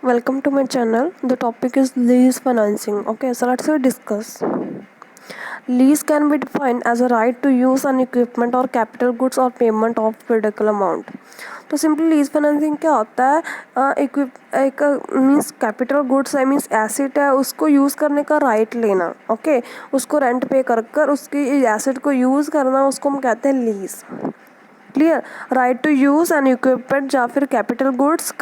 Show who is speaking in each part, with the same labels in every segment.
Speaker 1: Welcome to my channel. The topic is lease financing. Okay, so let's discuss. Lease can be defined as a right to use an equipment or capital goods or payment of particular amount. तो simply lease financing क्या होता है? एक means capital goods है, means asset है, उसको use करने का राइट लेना. ओके, उसको रेंट पे कर उसकी एसेट को यूज़ करना, उसको हम कहते हैं lease. Clear. Right to use an equipment या फिर कैपिटल गुड्स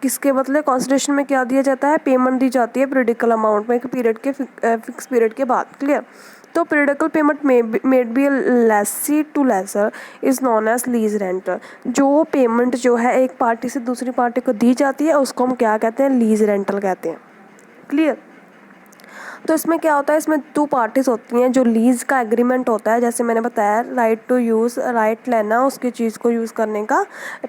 Speaker 1: किसके बदले कंसिडरेशन में क्या दिया जाता है? पेमेंट दी जाती है पीरियडिकल अमाउंट में, एक पीरियड के फिक्स पीरियड के बाद. क्लियर. तो periodical payment made be lessee to lessor is known as lease rental. जो पेमेंट जो है एक पार्टी से दूसरी पार्टी को दी जाती है उसको हम क्या कहते हैं? लीज रेंटल कहते हैं. क्लियर. तो इसमें क्या होता है? इसमें 2 पार्टीज होती हैं. जो लीज का एग्रीमेंट होता है, जैसे मैंने बताया, राइट टू यूज़, राइट लेना उसकी चीज़ को यूज़ करने का,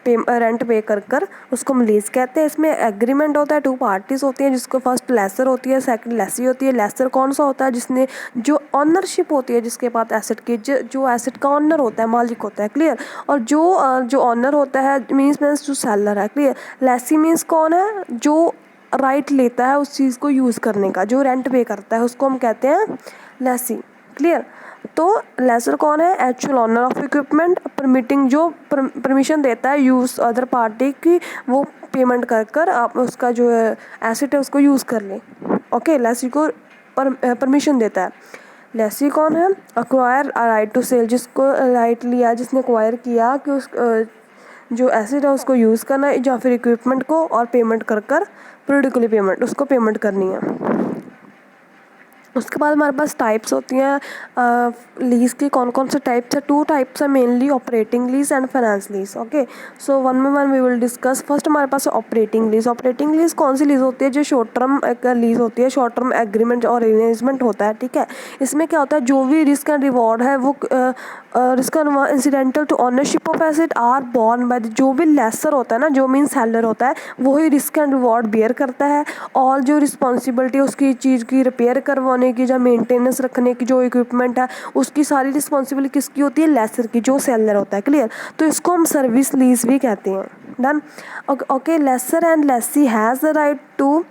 Speaker 1: रेंट पे कर उसको हम लीज कहते हैं. इसमें एग्रीमेंट होता है, 2 पार्टीज होती हैं, जिसको फर्स्ट लेसर होती है, सेकंड लेसी होती है. लेसर कौन सा होता है? जिसने जो ऑनरशिप होती है, जिसके पास एसेट की, जो एसेट का ऑनर होता है, मालिक होता है. क्लियर. और जो ऑनर होता है मीन्स जो सेलर है. क्लियर. लेसी मीन्स कौन है? जो राइट लेता है उस चीज़ को यूज़ करने का, जो रेंट पे करता है, उसको हम कहते हैं लेसी. क्लियर. तो लेसर कौन है? Actual owner of equipment, permitting, जो परमिशन देता है यूज़ अदर पार्टी की, वो पेमेंट कर आप उसका जो एसेट है उसको यूज़ कर लें. ओके, लेसी को परमिशन देता है. लेसी कौन है? अक्वायर राइट टू सेल, जिसको राइट लिया, जिसने अक्वायर किया कि उस जो एसेट है उसको यूज़ करना है, या फिर इक्विपमेंट को, और पेमेंट कर पीरियडिकली पेमेंट उसको पेमेंट करनी है. उसके बाद हमारे पास टाइप्स होती हैं लीज़ की. कौन कौन से टाइप्स है? 2 टाइप्स है mainly, operating lease and finance lease. Okay, so one by one we will discuss. First हमारे पास ऑपरेटिंग लीज. ऑपरेटिंग लीज कौन सी लीज होती है? जो शॉर्ट टर्म एक लीज होती है, शॉर्ट टर्म एग्रीमेंट और अरेंजमेंट होता है. ठीक है. इसमें क्या होता है? जो भी रिस्क एंड रिवॉर्ड है वो risk incidental to ownership of asset are borne by जो भी लेसर होता है ना, जो मीन सेलर होता है, वही रिस्क एंड रिवॉर्ड बेयर करता है. और जो रिस्पॉन्सिबिलिटी उसकी चीज़ की रिपेयर करवाने की या मेंटेनेंस रखने की, जो इक्विपमेंट है, उसकी सारी रिस्पॉन्सिबिलिटी किसकी होती है? लेसर की, जो सेलर होता है. क्लियर. तो इसको हम सर्विस लीज भी कहते हैं. Done. Okay, lessor and lessee has the right to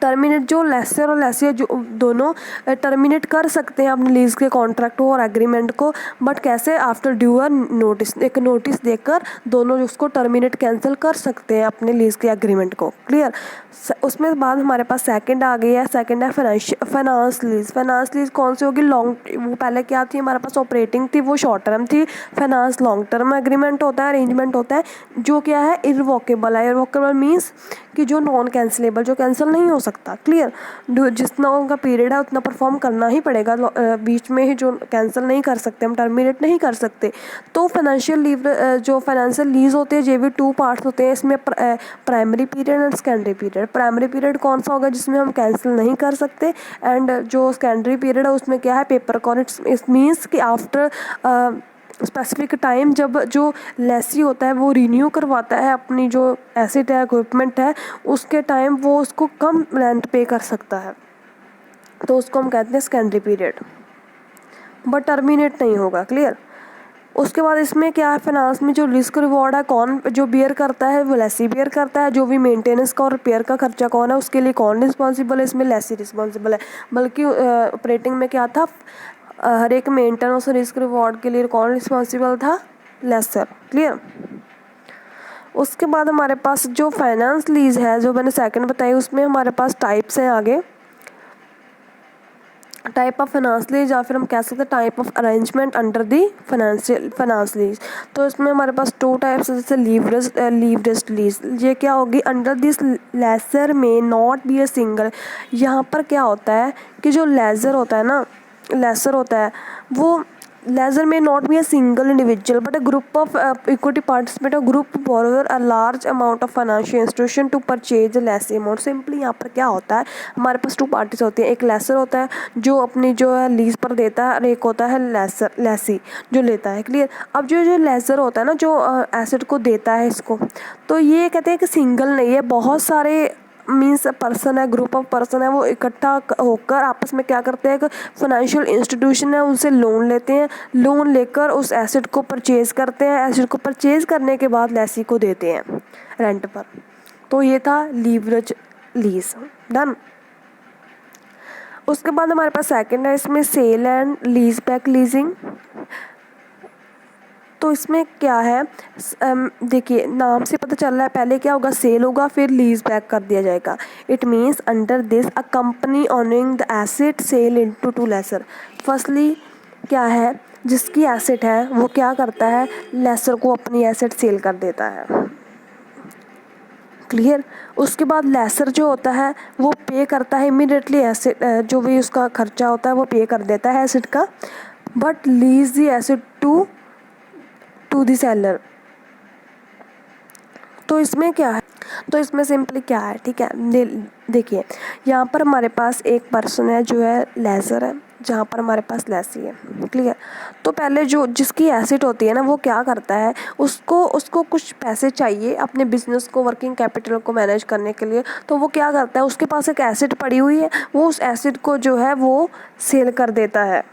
Speaker 1: terminate. जो लेसर और लेसी जो दोनों टर्मिनेट कर सकते हैं अपने लीज के कॉन्ट्रैक्ट को और एग्रीमेंट को. बट कैसे? आफ्टर ड्यू नोटिस, एक नोटिस देकर दोनों उसको टर्मिनेट कैंसिल कर सकते हैं अपने लीज के एग्रीमेंट को. क्लियर. उसमें बाद हमारे पास सेकंड आ गई है. सेकंड है फाइनेंस लीज. फाइनेंस लीज कौन सी होगी? लॉन्ग. वो पहले क्या थी हमारे पास? ऑपरेटिंग थी, वो शॉर्ट टर्म थी. फाइनेंस लॉन्ग टर्म एग्रीमेंट होता है, अरेंजमेंट होता है, जो क्या है? इरवोकेबल है. इरवोकेबल मीन्स कि जो नॉन कैंसिलेबल, जो कैंसिल नहीं हो सकता. क्लियर. जितना उनका पीरियड है उतना परफॉर्म करना ही पड़ेगा. बीच में ही जो कैंसिल नहीं कर सकते, हम टर्मिनेट नहीं कर सकते. तो फाइनेंशियल लीव, जो फाइनेंशियल लीज होते हैं, ये भी 2 पार्ट्स होते हैं. इसमें primary period and secondary period. Primary period कौन सा होगा? जिसमें हम कैंसिल नहीं कर सकते. एंड जो सेकेंडरी पीरियड है उसमें क्या है? Paper con. इट मीन्स कि आफ्टर स्पेसिफिक टाइम, जब जो लेसी होता है वो रिन्यू करवाता है अपनी जो एसेट है, इक्विपमेंट है, उसके टाइम वो उसको कम रेंट पे कर सकता है, तो उसको हम कहते हैं सेकेंडरी पीरियड. बट टर्मिनेट नहीं होगा. क्लियर. उसके बाद इसमें क्या है? फाइनेंस में जो रिस्क रिवॉर्ड है, कौन जो बियर करता है? वो लेसी बियर करता है. जो भी मेंटेनेंस का और रिपेयर का खर्चा कौन है? उसके लिए कौन रिस्पॉन्सिबल है? इसमें लेसी रिस्पॉन्सिबल है. बल्कि ऑपरेटिंग में क्या था? हर एक मेंटेनेंस और रिस्क रिवॉर्ड के लिए कौन रिस्पॉन्सिबल था? लेसर. क्लियर. उसके बाद हमारे पास जो फाइनेंस लीज है, जो मैंने सेकंड बताई, उसमें हमारे पास टाइप्स हैं आगे. टाइप ऑफ फाइनेंस लीज, या फिर हम कह सकते हैं type of arrangement under the finance lease. तो इसमें हमारे पास 2 टाइप्स है. जैसे लीवरेज्ड लीज. ये क्या होगी? अंडर दिस लेसर में नॉट बी अ सिंगल. यहाँ पर क्या होता है कि जो लेजर होता है ना, लेसर होता है, वो lessor may not be a single individual but a group of equity participate, a group borrower a large amount of financial institution to purchase less amount. Simply यहाँ पर क्या होता है? हमारे पास 2 पार्टीज होती हैं. एक लेसर होता है जो अपनी जो है लीज पर देता है, और एक होता है लेसी जो लेता है. क्लियर. अब जो लेसर होता है ना, जो एसेट को देता है इसको, तो ये कहते हैं कि सिंगल नहीं है, बहुत सारे मीन्स पर्सन है, ग्रुप ऑफ पर्सन है, वो इकट्ठा होकर आपस में क्या करते हैं, एक फाइनेंशियल इंस्टीट्यूशन है उनसे लोन लेते हैं, लोन लेकर उस एसेट को परचेज करते हैं, एसेट को परचेज करने के बाद लेसी को देते हैं रेंट पर। तो ये था लीवरेज लीज। डन। उसके बाद हमारे पास सेकंड है इसमें sale and lease back leasing. तो इसमें क्या है, देखिए नाम से पता चल रहा है, पहले क्या होगा, सेल होगा, फिर लीज बैक कर दिया जाएगा। It means under this a company owning the asset sale into to lessor. Firstly क्या है, जिसकी एसेट है वो क्या करता है, लेसर को अपनी एसेट सेल कर देता है। क्लियर। उसके बाद लेसर जो होता है वो पे करता है इमीडिएटली एसेट, जो भी उसका खर्चा होता है वो पे कर देता है एसेट का, but lease the asset to the seller. तो इसमें क्या है, तो इसमें सिंपली क्या है, ठीक है, देखिए यहाँ पर हमारे पास एक पर्सन है जो है लेसर है, जहाँ पर हमारे पास लेसी है। क्लियर। तो पहले जो जिसकी एसेट होती है ना वो क्या करता है, उसको कुछ पैसे चाहिए अपने बिजनेस को, वर्किंग कैपिटल को मैनेज करने के लिए। तो वो क्या करता है, उसके पास एक एसेट पड़ी हुई है, वो उस एसेट को जो है वो सेल कर देता है।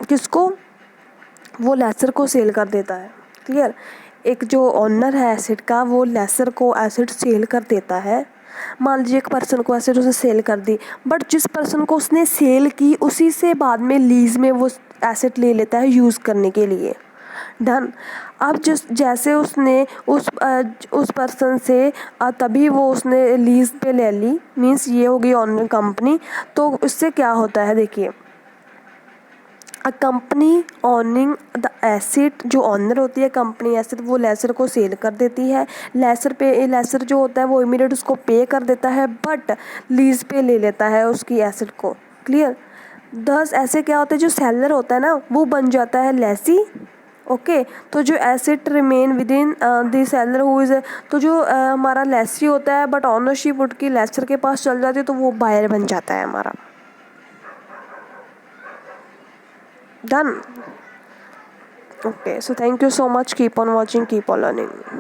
Speaker 1: किसको, वो लेसर को सेल कर देता है। क्लियर। एक जो ओनर है एसेट का वो लेसर को एसेट सेल कर देता है। मान लीजिए एक पर्सन को एसेट उसने सेल कर दी, बट जिस पर्सन को उसने सेल की उसी से बाद में लीज में वो एसेट ले लेता है यूज़ करने के लिए। डन। अब जिस जैसे उसने उस पर्सन से तभी वो उसने लीज पे ले ली, मीन्स ये होगी ओनर कंपनी। तो इससे क्या होता है, देखिए अ कंपनी ओनिंग द एसेट, जो ऑनर होती है कंपनी एसेट, वो लेसर को सेल कर देती है। लेसर जो होता है वो इमीडिएट उसको पे कर देता है, बट लीज पे ले लेता है उसकी एसेट को। क्लियर। दस ऐसे क्या होता है, जो सेलर होता है ना वो बन जाता है लेसी। ओके। तो जो asset remain with in the seller who is, तो जो हमारा लेसी होता है बट ऑनरशिप उसकी लेसर के पास चल जाती है, तो वो बायर बन जाता है हमारा। Done. Okay, so thank you so much. Keep on watching, keep on learning.